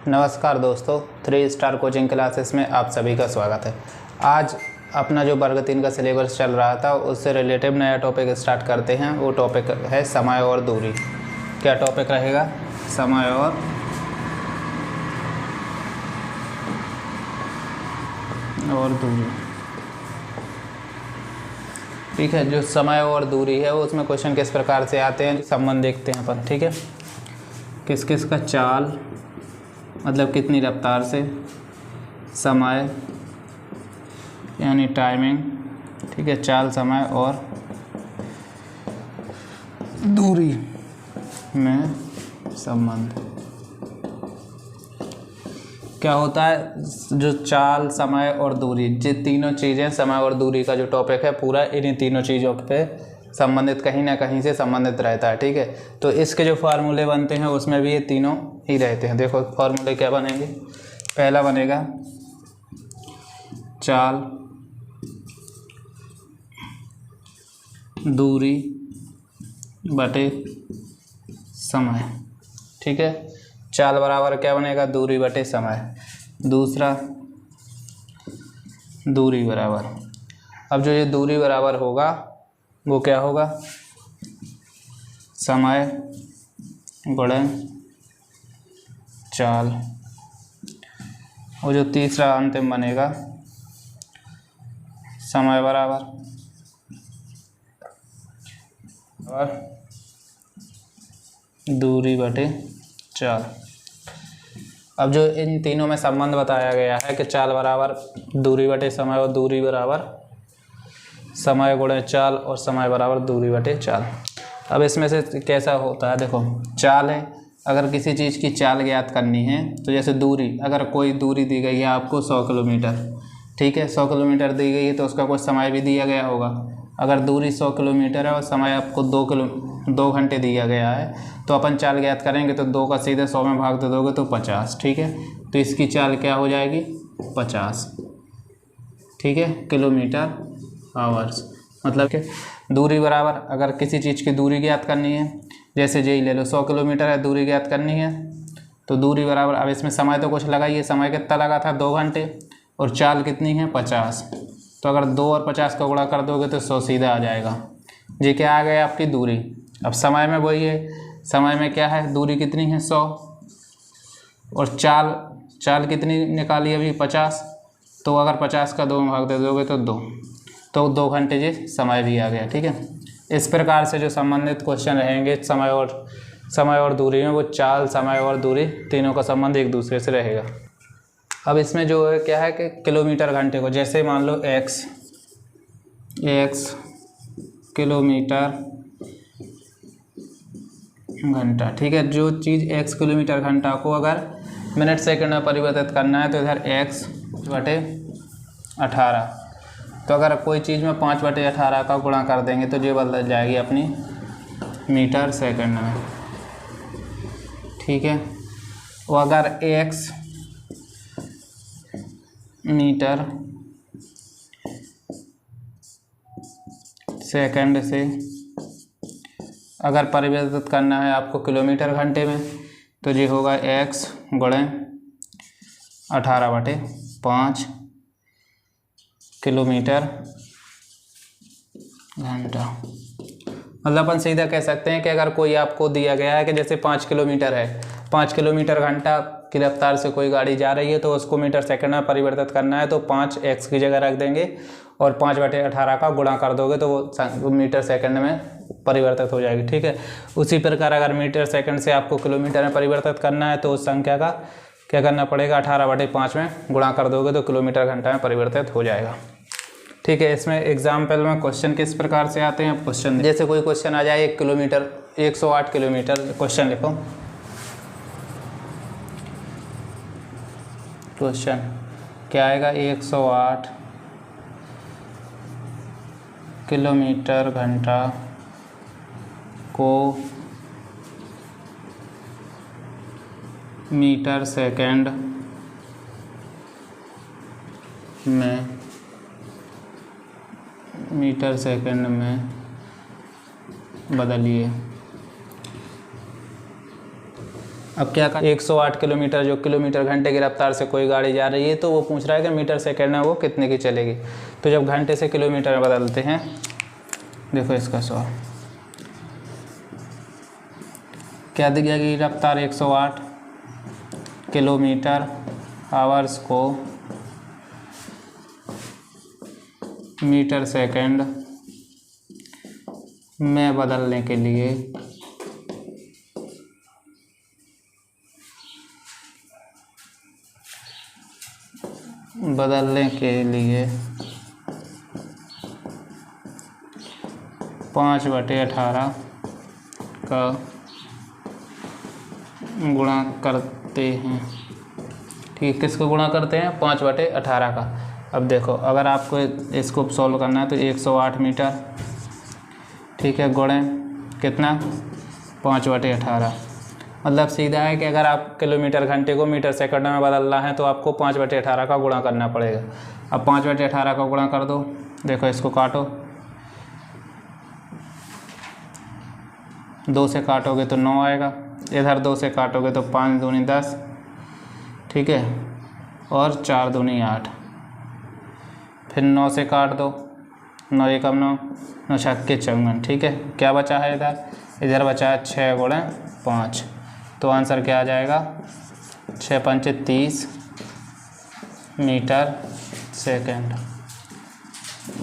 नमस्कार दोस्तों, 3 star coaching classes में आप सभी का स्वागत है। आज अपना जो वर्ग 3 का सिलेबस चल रहा था उससे रिलेटिव नया टॉपिक स्टार्ट करते हैं। वो टॉपिक है समय और दूरी। क्या टॉपिक रहेगा? समय और दूरी। ठीक है, जो समय और दूरी है उसमें क्वेश्चन किस प्रकार से आते हैं, संबंध देखते हैं अपन। ठीक है, किस किस का चाल मतलब कितनी रफ्तार से, समय यानी टाइमिंग, ठीक है, चाल, समय और दूरी में संबंध। क्या होता है, जो चाल, समय और दूरी, ये तीनों चीज़ें, समय और दूरी का जो टॉपिक है पूरा इन्हीं तीनों चीज़ों पे संबंधित, कहीं ना कहीं से संबंधित रहता है। ठीक है, तो इसके जो फार्मूले बनते हैं उसमें भी ये तीनों ही रहते हैं। देखो फार्मूले क्या बनेंगे। पहला बनेगा चाल, दूरी बटे समय। ठीक है, चाल बराबर क्या बनेगा? दूरी बटे समय। दूसरा दूरी बराबर, अब जो ये दूरी बराबर होगा वो क्या होगा? समय गुणे चाल। और जो तीसरा अंतिम बनेगा समय बराबर और दूरी बटे चाल। अब जो इन तीनों में संबंध बताया गया है कि चाल बराबर दूरी बटे समय और दूरी बराबर समय गुणे चाल और समय बराबर दूरी बटे चाल। अब इसमें से कैसा होता है, देखो चाल है, अगर किसी चीज़ की चाल ज्ञात करनी है तो जैसे दूरी, अगर कोई दूरी दी गई है आपको 100 किलोमीटर, ठीक है, 100 किलोमीटर दी गई है तो उसका कुछ समय भी दिया गया होगा। अगर दूरी 100 किलोमीटर है और समय आपको 2 घंटे दिया गया है तो अपन चाल ज्ञात करेंगे तो 2 का सीधे 100 में भाग दे दोगे तो 50। ठीक है, तो इसकी चाल क्या हो जाएगी? 50, ठीक है, किलोमीटर आवर्स। मतलब कि दूरी बराबर, अगर किसी चीज़ की दूरी ज्ञात करनी है, जैसे यही ले लो 100 किलोमीटर है, दूरी ज्ञात करनी है तो दूरी बराबर, अब इसमें समय तो कुछ लगा ही है, समय कितना लगा था? 2 घंटे, और चाल कितनी है? 50। तो अगर 2 और 50 का गुणा कर दोगे तो 100 सीधा आ जाएगा। ये क्या आ गया? आपकी दूरी। अब समय में वही है, समय में क्या है? दूरी कितनी है? 100, और चाल कितनी निकाली अभी? 50। तो अगर 50 का 2 में भाग दे दोगे तो 2 घंटे ये समय भी आ गया। ठीक है, इस प्रकार से जो संबंधित क्वेश्चन रहेंगे समय और दूरी में, वो चाल, समय और दूरी तीनों का संबंध एक दूसरे से रहेगा। अब इसमें जो है क्या है कि किलोमीटर घंटे को, जैसे मान लो x किलोमीटर घंटा, ठीक है, जो चीज़ x किलोमीटर घंटा को अगर मिनट सेकंड में परिवर्तित करना है तो इधर x बटे 18, तो अगर कोई चीज़ में 5/18 का गुणा कर देंगे तो ये बदल जाएगी अपनी मीटर सेकंड में। ठीक है, वो अगर x मीटर सेकंड से अगर परिवर्तित करना है आपको किलोमीटर घंटे में तो ये होगा x गुणे 18/5 किलोमीटर घंटा। मतलब अपन सीधा कह सकते हैं कि अगर कोई आपको दिया गया है कि जैसे 5 किलोमीटर है, 5 किलोमीटर घंटा की रफ्तार से कोई गाड़ी जा रही है तो उसको मीटर सेकंड में परिवर्तित करना है तो 5x की जगह रख देंगे और 5/18 का गुणा कर दोगे तो वो मीटर सेकंड में परिवर्तित हो जाएगी। ठीक है, उसी प्रकार अगर मीटर सेकंड से आपको किलोमीटर में परिवर्तित करना है तो उस संख्या का क्या करना पड़ेगा? 18/5 में गुणा कर दोगे तो किलोमीटर घंटा में परिवर्तित हो जाएगा। ठीक है, इसमें एग्जाम्पल में क्वेश्चन किस प्रकार से आते हैं। क्वेश्चन जैसे कोई क्वेश्चन आ जाए 1 किलोमीटर 108 किलोमीटर, क्वेश्चन लिखो। क्वेश्चन क्या आएगा? 108 किलोमीटर घंटा को मीटर सेकंड में बदलिए। अब क्या कर 108 किलोमीटर, जो किलोमीटर घंटे की रफ्तार से कोई गाड़ी जा रही है, तो वो पूछ रहा है कि मीटर सेकंड में वो कितने की चलेगी। तो जब घंटे से किलोमीटर में बदलते हैं, देखो इसका सवाल क्या दी जाएगी, रफ्तार 108 किलोमीटर आवर्स को मीटर सेकंड में बदलने के लिए बदलने के लिए 5/18 का गुणा करते हैं। ठीक, किसको गुणा करते हैं, 5/18 का। अब देखो अगर आपको इसको सॉल्व करना है तो 108 मीटर, ठीक है, गुणे कितना 5/18, मतलब सीधा है कि अगर आप किलोमीटर घंटे को मीटर सेकंड में बदलना है तो आपको 5/18 का गुणा करना पड़ेगा। अब 5/18 का गुणा कर दो, देखो इसको काटो, 2 से काटोगे तो 9 आएगा, इधर 2 से काटोगे तो 5 दूनी 10, ठीक है, और 4 दूनी 8, फिर 9 से काट दो, 9 एकम 9, 9 छक्के 54, ठीक है। क्या बचा है इधर बचा है 6 गुणे 5, तो आंसर क्या आ जाएगा, 6 पंचे 30 मीटर सेकंड।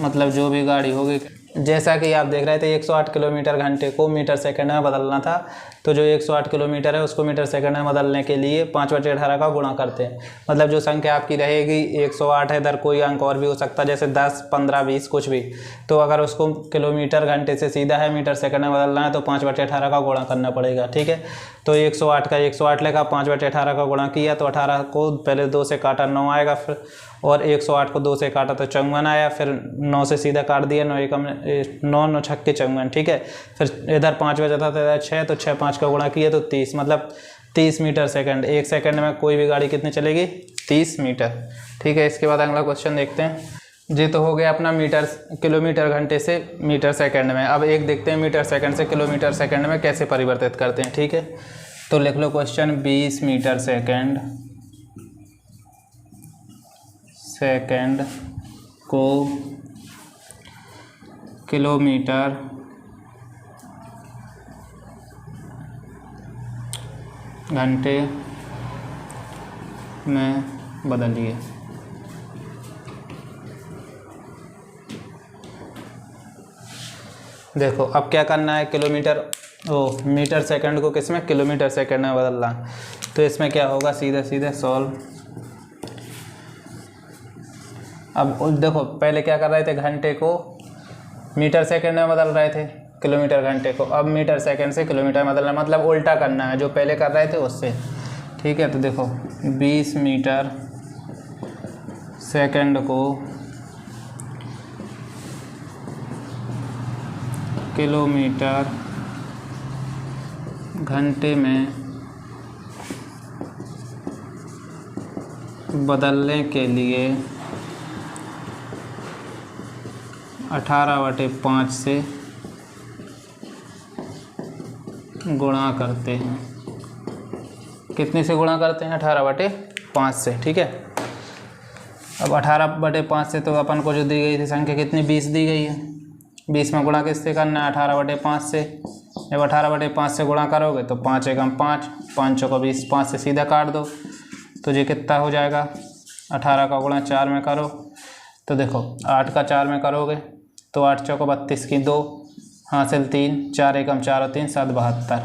मतलब जो भी गाड़ी होगी, जैसा कि आप देख रहे थे 108 किलोमीटर घंटे को मीटर सेकंड में बदलना था, तो जो 108 किलोमीटर है उसको मीटर सेकंड में बदलने के लिए 5/18 का गुणा करते हैं। मतलब जो संख्या आपकी रहेगी 108 है, इधर कोई अंक और भी हो सकता है, जैसे 10, 15, 20 कुछ भी। तो अगर उसको किलोमीटर घंटे से सीधा है मीटर सेकंड में बदलना है तो 5/18 का गुणा करना पड़ेगा, ठीक है। तो 108 का 108 लेगा, 5/18 का गुणा किया तो 18 को पहले 2 से काटा 9 आएगा, फिर और 108 को 2 से काटा तो 54 आया, फिर 9 से सीधा काट दिया, 9 एकम 9, 9 छक्के 54, ठीक है। फिर इधर 5 बचा था तो इधर 6, तो 6 5 का गुणा किया तो 30, मतलब 30 मीटर सेकंड। 1 सेकंड में कोई भी गाड़ी कितनी चलेगी, 30 मीटर, ठीक है। इसके बाद अगला क्वेश्चन देखते हैं। ये तो हो गया अपना मीटर किलोमीटर घंटे से मीटर सेकंड में। अब एक देखते हैं मीटर सेकंड से किलोमीटर सेकंड में कैसे परिवर्तित करते हैं, ठीक है। तो लिख लो क्वेश्चन, 20 मीटर सेकंड को किलोमीटर घंटे में बदलिए। देखो अब क्या करना है, मीटर सेकंड को किस में, किलोमीटर सेकंड में बदलना है। तो इसमें क्या होगा, सीधे सीधे सॉल्व। अब देखो पहले क्या कर रहे थे, घंटे को मीटर सेकंड में बदल रहे थे, किलोमीटर घंटे को। अब मीटर सेकंड से किलोमीटर में बदलना, मतलब उल्टा करना है जो पहले कर रहे थे उससे, ठीक है। तो देखो 20 मीटर सेकंड को किलोमीटर घंटे में बदलने के लिए 18/5 से गुणा करते हैं। कितने से गुणा करते हैं, 18/5 से, ठीक है। अब 18/5 से तो अपन को जो दी गई थी संख्या कितनी, 20 दी गई है। 20 में गुणा किससे करना है, 18/5 से। जब 18/5 से गुणा करोगे तो 5 एकम 5, 5 चौको 20, 5 से सीधा काट दो तो ये कितना हो जाएगा, 18 का गुणा 4 में करो तो देखो 8 का 4 में करोगे तो 8 चौको 32 की 2 हासिल 3, 4 एकम 4 और 3 7, 72,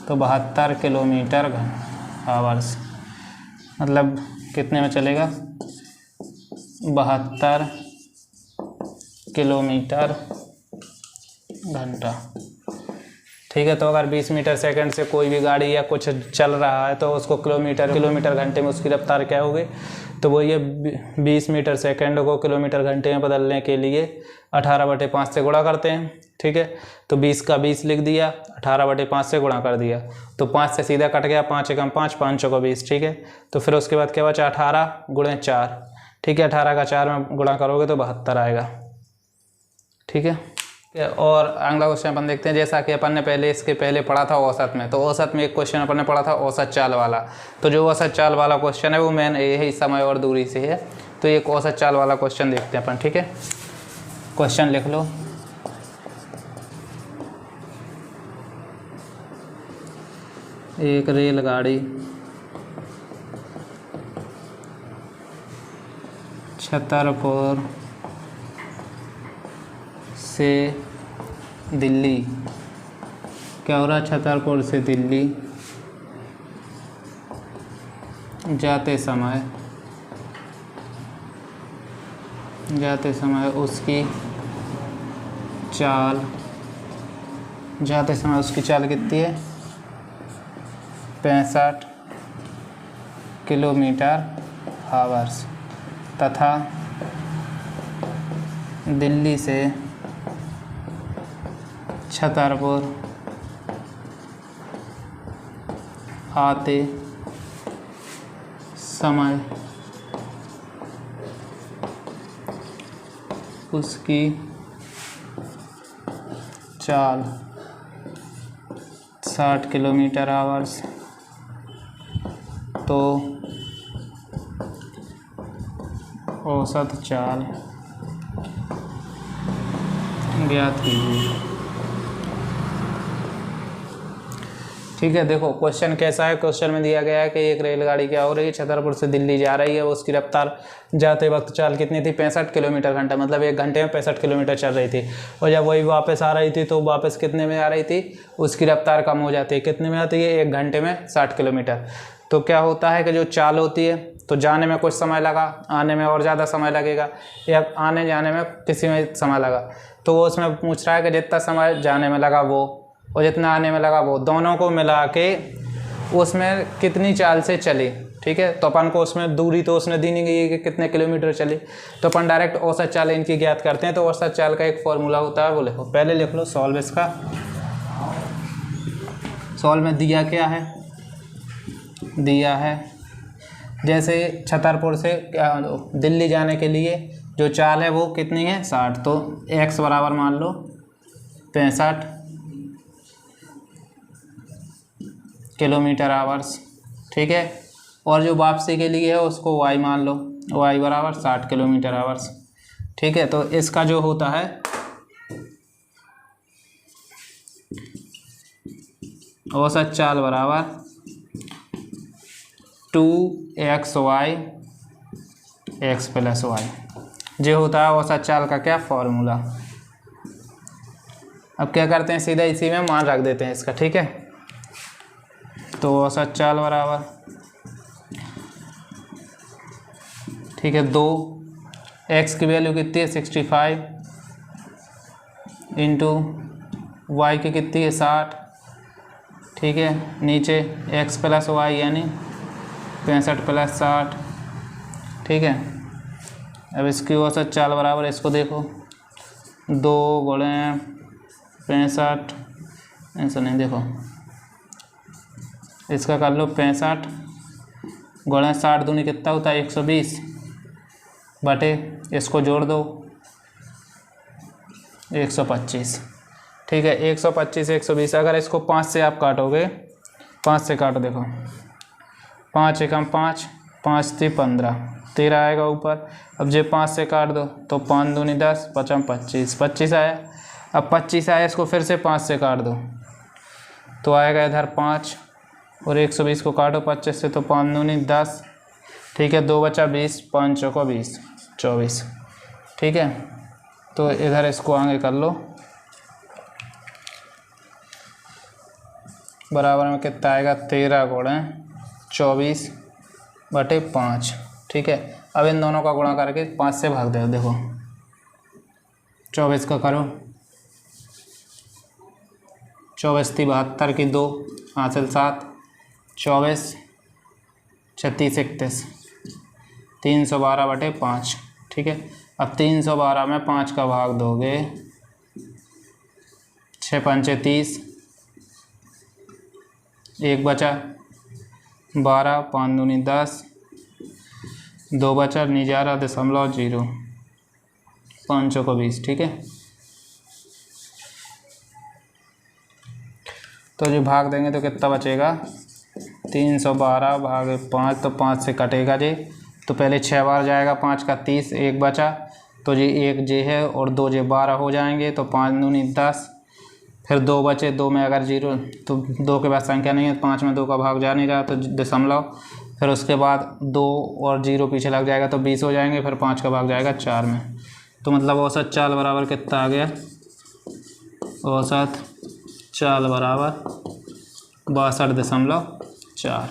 तो 72 किलोमीटर आवर्स, मतलब कितने में चलेगा, 72 किलोमीटर घंटा, ठीक है। तो अगर 20 मीटर सेकंड से कोई भी गाड़ी या कुछ चल रहा है तो उसको किलोमीटर घंटे में उसकी रफ्तार क्या होगी, तो वो ये 20 मीटर सेकंड को किलोमीटर घंटे में बदलने के लिए 18/5 से गुणा करते हैं, ठीक है। तो 20 का 20 लिख दिया, 18/5 से गुणा कर दिया तो 5 से सीधा कट गया, 5 एकम 5, 5 चौको 20, ठीक है। तो फिर उसके बाद क्या बचा, 18 गुणे 4, ठीक है। 18 का 4 में गुणा करोगे तो 72 आएगा, ठीक है। और अगला क्वेश्चन अपन देखते हैं। जैसा कि अपन ने पहले इसके पहले पढ़ा था औसत में, तो औसत में एक क्वेश्चन अपन ने पढ़ा था औसत चाल वाला। तो जो औसत चाल वाला क्वेश्चन है वो मेन यही समय और दूरी से है। तो एक औसत चाल वाला क्वेश्चन देखते हैं अपन, ठीक है। क्वेश्चन लिख लो। एक रेलगाड़ी छतरपुर से दिल्ली, क्या हो रहा, छतरपुर से दिल्ली जाते समय उसकी चाल कितनी है, 65 किलोमीटर आवर्स, तथा दिल्ली से छतरपुर आते समय उसकी चाल 60 किलोमीटर आवर्स, तो औसत चाल ज्ञात कीजिए। ठीक है, देखो क्वेश्चन कैसा है। क्वेश्चन में दिया गया है कि एक रेलगाड़ी क्या हो रही है, छतरपुर से दिल्ली जा रही है। उसकी रफ्तार जाते वक्त चाल कितनी थी, 65 किलोमीटर घंटा, मतलब 1 घंटे में 65 किलोमीटर चल रही थी। और जब वही वापस आ रही थी तो वापस कितने में आ रही थी, उसकी रफ्तार कम हो जाती है। कितने में आती है, 1 घंटे में 60 किलोमीटर। तो क्या होता है कि जो चाल होती है, तो जाने में कुछ समय लगा, आने में और ज़्यादा समय लगेगा, या आने जाने में किसी में समय लगा। तो वो उसमें पूछ रहा है कि जितना समय जाने में लगा वो और जितना आने में लगा वो, दोनों को मिला के उसमें कितनी चाल से चली। ठीक है, तो अपन को उसमें दूरी तो उसने दी नहीं गई है कि कितने किलोमीटर चली, तो अपन डायरेक्ट औसत चाल इनकी ज्ञात करते हैं। तो औसत चाल का एक फॉर्मूला होता है, वो लिखो, पहले लिख लो सॉल्व इसका। सॉल्व में दिया क्या है, दिया है जैसे छतरपुर से दिल्ली जाने के लिए जो चाल है वो कितनी है, 60। तो x बराबर मान लो 65 किलोमीटर आवर्स, ठीक है। और जो वापसी के लिए है उसको y मान लो, y बराबर 60 किलोमीटर आवर्स, ठीक है। तो इसका जो होता है औसत चाल बराबर 2xy x प्लस y, जो होता है औसत चाल का क्या फॉर्मूला। अब क्या करते हैं, सीधा इसी में मान रख देते हैं इसका, ठीक है। तो औसत चाल बराबर, ठीक है, 2 x की वैल्यू कितनी है 65 इंटू वाई की कितनी है 60, ठीक है। नीचे x प्लस वाई यानी 65 प्लस 60, ठीक है। अब इसकी औसत चाल बराबर, इसको देखो 2 गुणे 65, ऐसा नहीं, देखो इसका कर लो 65 गुणे 60 दूनी कितना होता है 120 बटे, इसको जोड़ दो 125, ठीक है। 125 120, अगर इसको 5 से आप काटोगे, 5 से काटो, देखो 5 एकम 5, 5 × 15, 13 आएगा ऊपर। अब जे 5 से काट दो तो 5 दूनी 10, 5 25, 25 आया। अब 25 आया, इसको फिर से 5 से काट दो तो आएगा इधर 5, और 120 को काटो 25 से तो 5 दूनी 10, ठीक है। 2 बचा 20, 5 चौको 20, 24, ठीक है। तो इधर इसको आगे कर लो, बराबर में कितना आएगा 13 गुणे 24 बटे 5, ठीक है। अब इन दोनों का गुणा करके 5 से भाग दो, देखो 24 का करो, 24 × 72 की 2 हासिल 7, 24 36 31, 312 बटे 5, ठीक है। अब 312 में 5 का भाग दोगे, 6 पंचे 30, 1 बचा 12, 5 दूनी 10, 2 बचा 11.0, 5 को 20, ठीक है। तो जो भाग देंगे तो कितना बचेगा, 312 भागे 5, तो 5 से कटेगा जी। तो पहले 6 बार जाएगा, 5 का 30, 1 बचा, तो जी 1 जे है और 2 जे 12 हो जाएंगे, तो 5 दूनी 10, फिर 2 बचे, 2 में अगर 0 तो 2 के बाद संख्या नहीं है, 5 में 2 का भाग जा नहीं रहा तो दशमलव, फिर उसके बाद 2 और 0 पीछे लग जाएगा तो 20 हो जाएंगे, फिर 5 का भाग जाएगा 4 में। तो मतलब औसत चाल बराबर कितना आ गया, औसत चाल बराबर 62.4,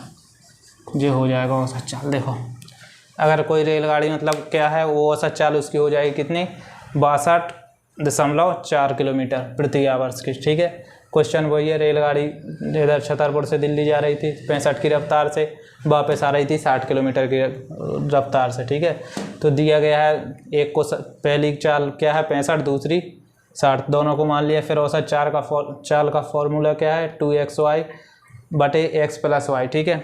ये हो जाएगा औसत चाल। देखो अगर कोई रेलगाड़ी मतलब क्या है वो औसत चाल उसकी हो जाएगी कितनी, 62.4 किलोमीटर प्रति आवर्स की। ठीक है, क्वेश्चन वही है, रेलगाड़ी इधर छतरपुर से दिल्ली जा रही थी 65 की रफ्तार से, वापस आ रही थी 60 किलोमीटर की रफ्तार से। ठीक है, तो दिया गया है एक को पहली चाल क्या है 65, दूसरी 60, दोनों को मान लिया। फिर औसत चाल का फॉर्मूला क्या है, 2xy बटे x प्लस वाई। ठीक है,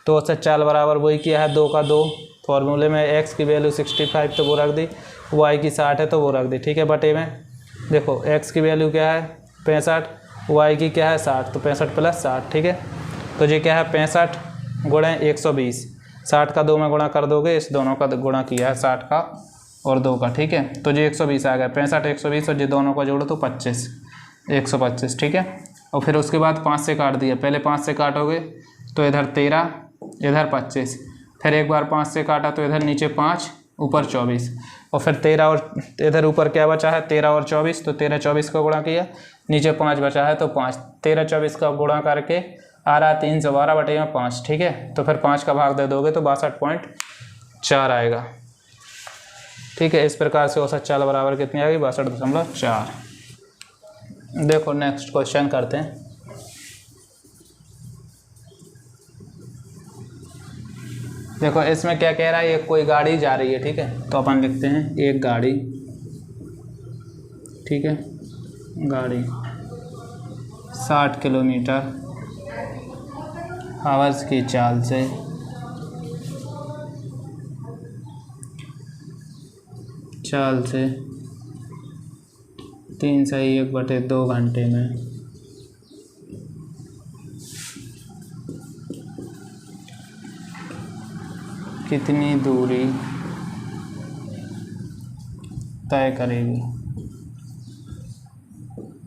तो औसत चाल बराबर वही किया है 2 का 2, फॉर्मूले में x की वैल्यू 65 तो वो रख दी, y की 60 है तो वो रख दी। ठीक है, बटे में देखो x की वैल्यू क्या है 65, y की क्या है 60, तो 65 प्लस 60। ठीक है, तो ये क्या है 65 गुणे 120, 60 का 2 में गुणा कर दोगे, इस दोनों का गुणा किया है 60 का और 2 का। ठीक है, तो ये 120 आ गया, 65 120 और ये दोनों का जोड़ो तो 25, 125। ठीक है, और फिर उसके बाद 5 से काट दिया, पहले 5 से काटोगे तो इधर 13, इधर 25, फिर एक बार 5 से काटा तो इधर नीचे 5, ऊपर 24, और फिर 13 और इधर ऊपर क्या बचा है 13 और 24, तो 13 24 का गुणा किया, नीचे 5 बचा है तो 5, 13 24 का गुणा करके आ रहा 312 बटे में 5। ठीक है, तो फिर 5 का भाग दे दोगे तो 62.4 आएगा। ठीक है, इस प्रकार से औसत चाल बराबर कितनी आएगी, 62.4। देखो नेक्स्ट क्वेश्चन करते हैं। देखो इसमें क्या कह रहा है, एक कोई गाड़ी जा रही है। ठीक है, तो अपन लिखते हैं एक गाड़ी। ठीक है, गाड़ी 60 किलोमीटर आवर्स की चाल से चाल से 3/1/2 घंटे में कितनी दूरी तय करेगी।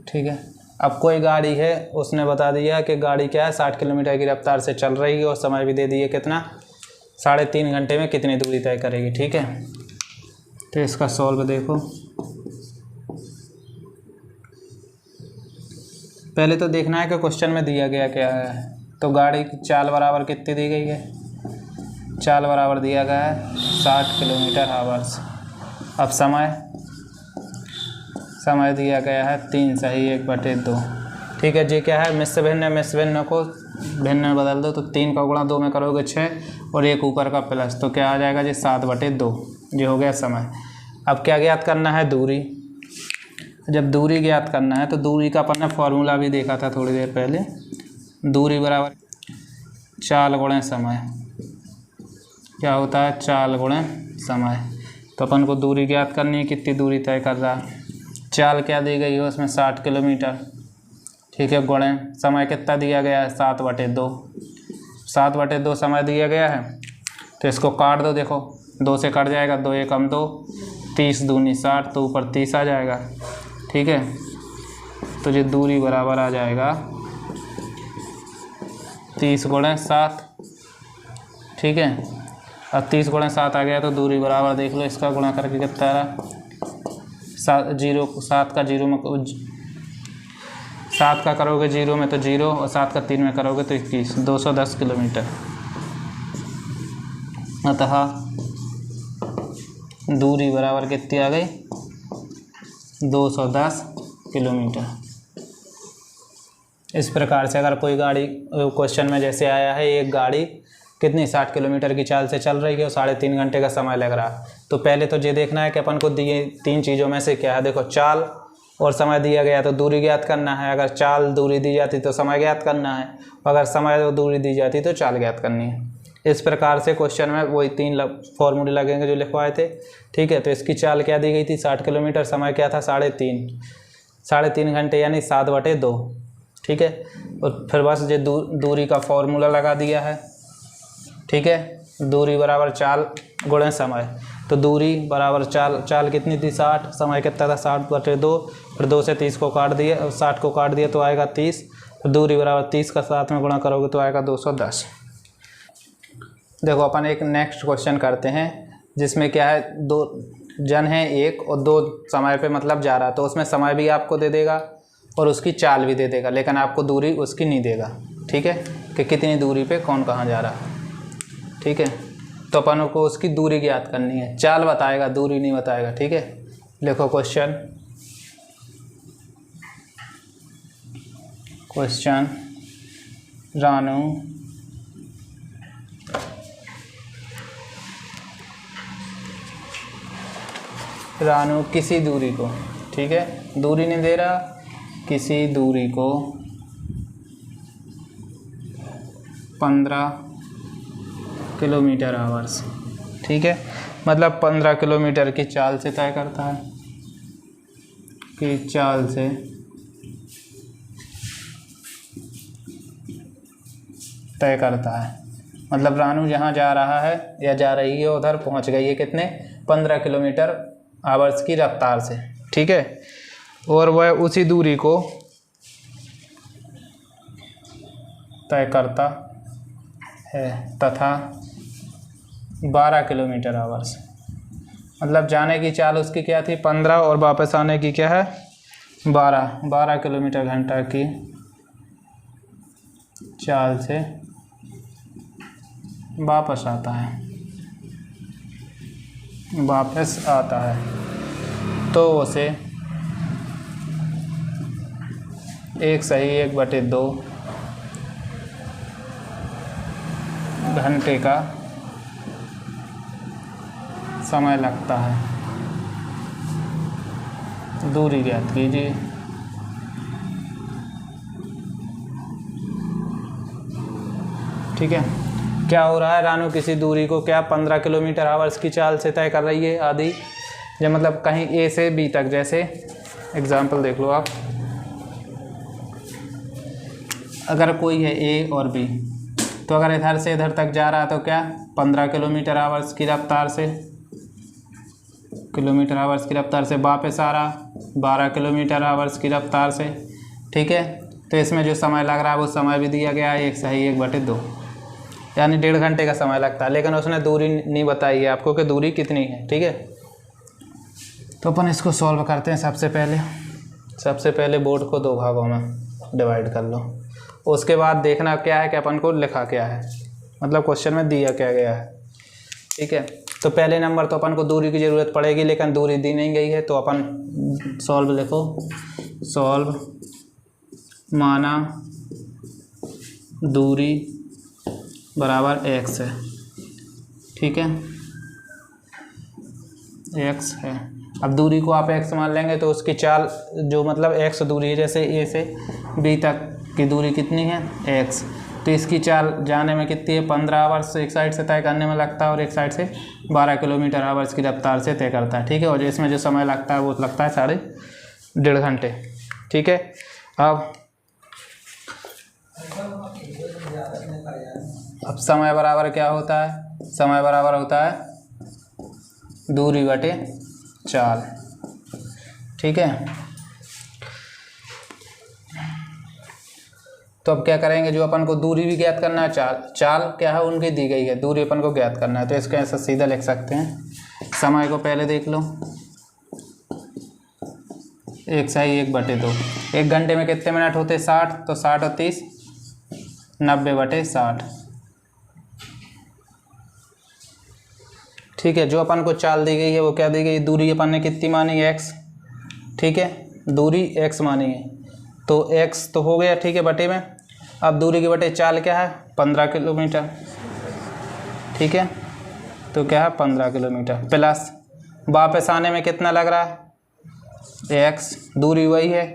ठीक है, अब कोई गाड़ी है, उसने बता दिया कि गाड़ी क्या है 60 किलोमीटर की रफ्तार से चल रही है और समय भी दे दिए कितना, 3.5 घंटे में कितनी दूरी तय करेगी। ठीक है, तो इसका सॉल्व देखो। पहले तो देखना है कि क्वेश्चन में दिया गया क्या है। तो गाड़ी की चाल बराबर कितनी दी गई है, चाल बराबर दिया गया है 60 किलोमीटर आवर्स। अब समय दिया गया है 3/1/2। ठीक है, जी क्या है मिश्र भिन्न को भिन्न में बदल दो, तो 3 का गुणा 2 में करोगे 6 और एक ऊपर का प्लस, तो क्या आ जाएगा जी 7/2। ये हो गया समय। अब क्या ज्ञात करना है, दूरी। जब दूरी ज्ञात करना है तो दूरी का अपन ने फॉर्मूला भी देखा था थोड़ी देर पहले, दूरी बराबर चाल गुणे समय। क्या होता है, चाल गुणे समय। तो अपन को दूरी ज्ञात करनी है, कितनी दूरी तय कर रहा है। चाल क्या दी गई है उसमें 60 किलोमीटर। ठीक है, गुणे समय कितना दिया गया है 7/2। 7/2 समय दिया गया है, तो इसको काट दो। देखो 2 से कट जाएगा, 2 एकम 2, 30 दूनी 60, तो ऊपर 30 आ जाएगा। ठीक है, तो ये दूरी बराबर आ जाएगा 30 गुणे 7। ठीक है, अब 30 गुणे 7 आ गया तो दूरी बराबर देख लो, इसका गुणा करके कितना आ रहा 7 का 0 में 7 का करोगे 0 में तो 0 और 7 का 3 में करोगे तो 21, 210 किलोमीटर। अतः दूरी बराबर कितनी आ गई 210 किलोमीटर। इस प्रकार से अगर कोई गाड़ी क्वेश्चन में जैसे आया है, एक गाड़ी कितनी 60 किलोमीटर की चाल से चल रही है और 3.5 घंटे का समय लग रहा है, तो पहले तो ये देखना है कि अपन को दिए 3 चीज़ों में से क्या है। देखो चाल और समय दिया गया तो दूरी ज्ञात करना है, अगर चाल दूरी दी जाती तो समय ज्ञात करना है, अगर समय और दूरी दी जाती तो चाल ज्ञात करनी है। इस प्रकार से क्वेश्चन में वही 3 फॉर्मूले लगेंगे जो लिखवाए थे। ठीक है, तो इसकी चाल क्या दी गई थी 60 किलोमीटर, समय क्या था 3.5 घंटे यानी 7/2। ठीक है। और फिर बस ये दूरी का फॉर्मूला लगा दिया है, ठीक है। दूरी बराबर चाल गुणे समय, तो दूरी बराबर चाल कितनी थी 60, समय कितना था 60/2, फिर 2 से 30 को काट दिया, 60 को काट दिया तो आएगा 30, फिर दूरी बराबर 30 का 7 में गुणा करोगे तो आएगा 210। देखो अपन एक नेक्स्ट क्वेश्चन करते हैं जिसमें क्या है, 2 जन है एक और 2 समय पे मतलब जा रहा है, तो उसमें समय भी आपको दे देगा और उसकी चाल भी दे देगा, लेकिन आपको दूरी उसकी नहीं देगा, ठीक है, कि कितनी दूरी पे कौन कहाँ जा रहा है, ठीक है। तो अपन को उसकी दूरी ज्ञात करनी है, चाल बताएगा दूरी नहीं बताएगा, ठीक है। लिखो क्वेश्चन रानू किसी दूरी को, ठीक है, दूरी नहीं दे रहा, किसी दूरी को 15 किलोमीटर आवर्स, ठीक है, मतलब 15 किलोमीटर की चाल से तय करता है, कि चाल से तय करता है। मतलब रानू जहाँ जा रहा है या जा रही है उधर पहुँच गई है कितने 15 किलोमीटर आवर्स की रफ्तार से, ठीक है। और वह उसी दूरी को तय करता है तथा 12 किलोमीटर आवर्स, मतलब जाने की चाल उसकी क्या थी 15 और वापस आने की क्या है 12 किलोमीटर घंटा की चाल से वापस आता है, तो उसे 1/2 घंटे का समय लगता है। दूरी ज्ञात कीजिए। ठीक है, क्या हो रहा है, रानू किसी दूरी को क्या 15 किलोमीटर आवर्स की चाल से तय कर रही है आदि, जब मतलब कहीं ए से बी तक, जैसे एग्जांपल देख लो आप, अगर कोई है ए और बी, तो अगर इधर से इधर तक जा रहा है तो क्या 15 किलोमीटर आवर्स की रफ्तार से वापस आ रहा 12 किलोमीटर आवर्स की रफ्तार से, ठीक है। तो इसमें जो समय लग रहा है वो समय भी दिया गया है 1/2, यानी 1.5 घंटे का समय लगता है, लेकिन उसने दूरी नहीं बताई है आपको कि दूरी कितनी है, ठीक है। तो अपन इसको सॉल्व करते हैं। सबसे पहले बोर्ड को 2 भागों में डिवाइड कर लो, उसके बाद देखना क्या है कि अपन को लिखा क्या है, मतलब क्वेश्चन में दिया क्या गया है, ठीक है। तो पहले नंबर तो अपन को दूरी की ज़रूरत पड़ेगी, लेकिन दूरी दी नहीं गई है, तो अपन सॉल्व लिखो, सॉल्व माना दूरी बराबर x है, ठीक है, x है। अब दूरी को आप x मान लेंगे तो उसकी चाल जो मतलब x दूरी है, जैसे a से b तक की दूरी कितनी है x, तो इसकी चाल जाने में कितनी है 15 आवर्स एक साइड से तय करने में लगता है और एक साइड से 12 किलोमीटर आवर्स की रफ्तार से तय करता है, ठीक है। और जो इसमें जो समय लगता है वो लगता है 1.5 घंटे, ठीक है। अब समय बराबर क्या होता है, समय बराबर होता है दूरी बटे चाल, ठीक है। तो अब क्या करेंगे, जो अपन को दूरी भी ज्ञात करना है, चाल क्या है उनकी दी गई है, दूरी अपन को ज्ञात करना है, तो इसको ऐसा सीधा लिख सकते हैं। समय को पहले देख लो, 1/2, 1 घंटे में कितने मिनट होते 60, तो 60 और 30 90/60, ठीक है। जो अपन को चाल दी गई है वो क्या दी गई, दूरी अपन ने कितनी मानी है x, ठीक है, दूरी x मानी है, तो x तो हो गया, ठीक है, बटे में। अब दूरी के बटे चाल क्या है 15 किलोमीटर, ठीक है, तो क्या है 15 किलोमीटर प्लस वापस आने में कितना लग रहा है x, दूरी वही है,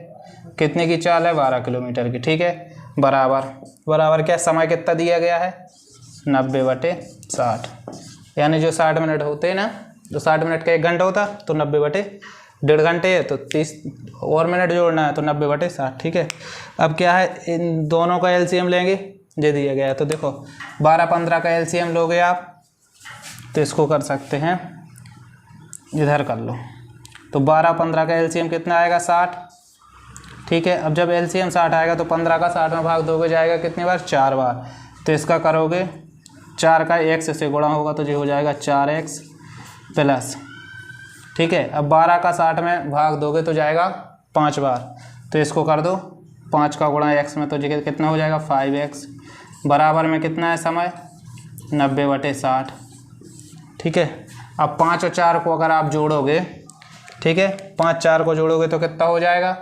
कितने की चाल है 12 किलोमीटर की, ठीक है, बराबर क्या समय कितना दिया गया है 90/60, यानी जो 60 मिनट होते हैं ना, तो 60 मिनट का 1 घंटा होता तो 90/60 1.5 घंटे है तो 30 और मिनट जोड़ना है तो 90/60। ठीक है, अब क्या है, इन दोनों का एलसीएम लेंगे, ये दिया गया है। तो देखो 12-15 का एलसीएम लोगे आप तो इसको कर सकते हैं, इधर कर लो। तो 12-15 का एलसीएम कितना आएगा, 60। ठीक है, अब जब एलसीएम 60 आएगा तो 15 का 60 में भाग दोगे, जाएगा कितनी बार, 4 बार। तो इसका करोगे 4 का x से गुणा होगा तो ये हो जाएगा 4x प्लस। ठीक है, अब 12 का 60 में भाग दोगे तो जाएगा 5 बार। तो इसको कर दो 5 का गुणा x में, तो ये कितना हो जाएगा 5x बराबर में कितना है समय, 90/60। ठीक है, अब 5 और 4 को अगर आप जोड़ोगे, ठीक है, 5-4 को जोड़ोगे तो कितना हो जाएगा,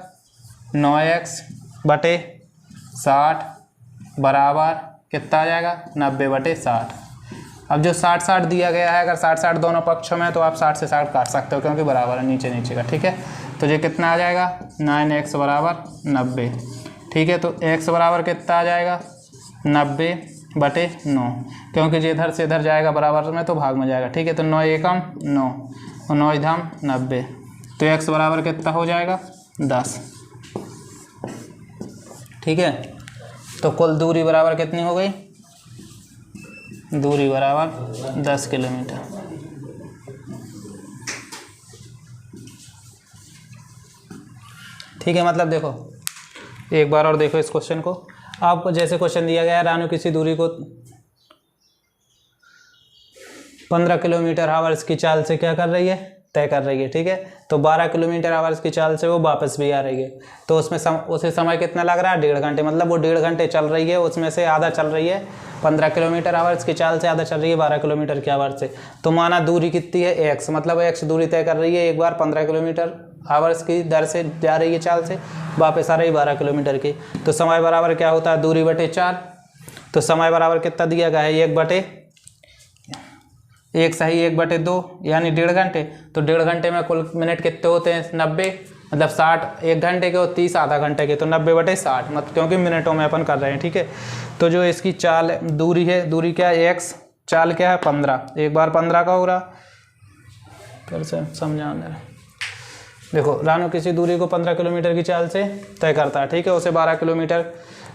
9x/60 बराबर कितना आ जाएगा, 90/60। अब जो 60-60 दिया गया है, अगर 60-60 दोनों पक्षों में तो आप 60 से 60 काट सकते हो क्योंकि बराबर है नीचे नीचे का। ठीक है, तो ये कितना आ जाएगा, 9x बराबर 90। ठीक है, तो x बराबर कितना आ जाएगा, 90/9, क्योंकि जो इधर से इधर जाएगा बराबर में तो भाग में जाएगा। ठीक है, तो 9 एकम 9 और 9 इधम 90, तो x बराबर कितना हो जाएगा, 10। ठीक है, तो कुल दूरी बराबर कितनी हो गई, दूरी बराबर 10 किलोमीटर। ठीक है, मतलब देखो एक बार और देखो इस क्वेश्चन को। आपको जैसे क्वेश्चन दिया गया है, रानू किसी दूरी को 15 किलोमीटर आवर्स की चाल से क्या कर रही है, तय कर रही है। ठीक है, तो 12 किलोमीटर आवर्स की चाल से वो वापस भी आ रही है, तो उसमें उसे समय कितना लग रहा है, 1.5 घंटे। मतलब वो 1.5 घंटे चल रही है, उसमें से आधा चल रही है 15 किलोमीटर आवर्स की चाल से, आधा चल रही है 12 किलोमीटर की आवर्स से। तो माना दूरी कितनी है, x, मतलब x दूरी तय कर रही है, एक बार 15 किलोमीटर आवर्स की दर से जा रही है चाल से, वापस आ रही है 12 किलोमीटर की। तो समय बराबर क्या होता है, दूरी बटे 4। तो समय बराबर कितना दिया गया है, 1 सही 1/2 यानी 1.5 घंटे। तो 1.5 घंटे में कुल मिनट कितने होते हैं, 90, मतलब 60 1 घंटे के और 30 आधा घंटे के, तो 90/60, मतलब क्योंकि मिनटों में अपन कर रहे हैं। ठीक है, तो जो इसकी चाल दूरी है, दूरी क्या है, x, चाल क्या है 15, एक बार 15 का हो रहा, फिर से समझाना। देखो रानू किसी दूरी को 15 किलोमीटर की चाल से तय करता है। ठीक है, उसे 12 किलोमीटर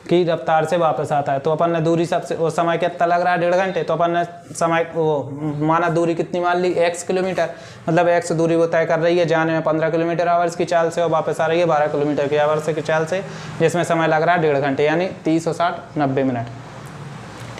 की रफ्तार से वापस आता है। तो अपन ने दूरी सबसे, वो समय कितना लग रहा है, 1.5 घंटे। तो अपन ने समय वो माना दूरी कितनी मान ली, x किलोमीटर, मतलब x दूरी वो तय कर रही है, जाने में 15 किलोमीटर आवर्स की चाल से और वापस आ रही है 12 किलोमीटर की आवर्स की चाल से, जिसमें समय लग रहा है 1.5 घंटे, यानी 30 और 60 90 मिनट।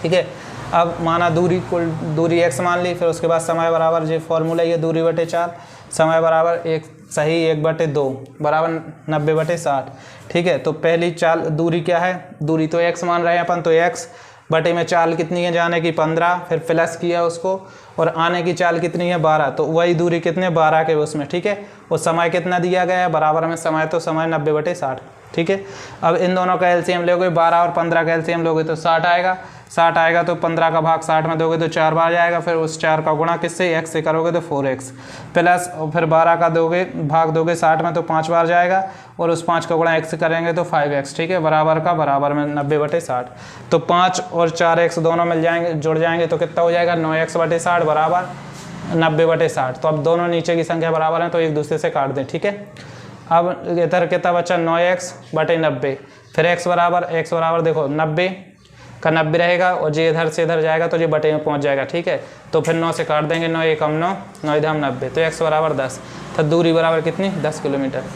ठीक है, अब माना दूरी कुल दूरी x मान ली, फिर उसके बाद समय बराबर जो फॉर्मूला ये दूरी बटे 4, समय बराबर 1 सही 1/2 बराबर 90/60। ठीक है, तो पहली चाल दूरी क्या है, दूरी तो x मान रहे हैं अपन, तो x बटे में चाल कितनी है, जाने की 15, फिर प्लस किया उसको, और आने की चाल कितनी है 12, तो वही दूरी कितने 12 के उसमें। ठीक है, और समय कितना दिया गया है, बराबर में समय, तो समय 90/60। ठीक है, अब इन दोनों का एलसीएम लोगे, 12 और 15 का एलसीएम लोगे तो 60 आएगा। 60 आएगा तो 15 का भाग 60 में दोगे तो 4 बार जाएगा, फिर उस 4 का गुणा किससे, x से करोगे तो 4x प्लस, और फिर 12 का दोगे भाग दोगे 60 में तो 5 बार जाएगा, और उस 5 का गुणा x से करेंगे तो 5x। ठीक है, बराबर का बराबर में 90/60। तो 5 और 4x दोनों मिल जाएंगे, जुड़ जाएंगे तो कितना हो जाएगा, 9x/60 बराबर 90/60। तो अब दोनों नीचे की संख्या बराबर है तो एक दूसरे से काट दें। ठीक है, अब इधर कितना बचा, 9x/90, फिर x बराबर देखो 90 का 90 रहेगा, और जो इधर से इधर जाएगा तो जो बटे में पहुंच जाएगा। ठीक है, तो फिर 9 से काट देंगे, 9 एकम 9, 9 इधम 90, तो x बराबर 10। तो दूरी बराबर कितनी, 10 किलोमीटर।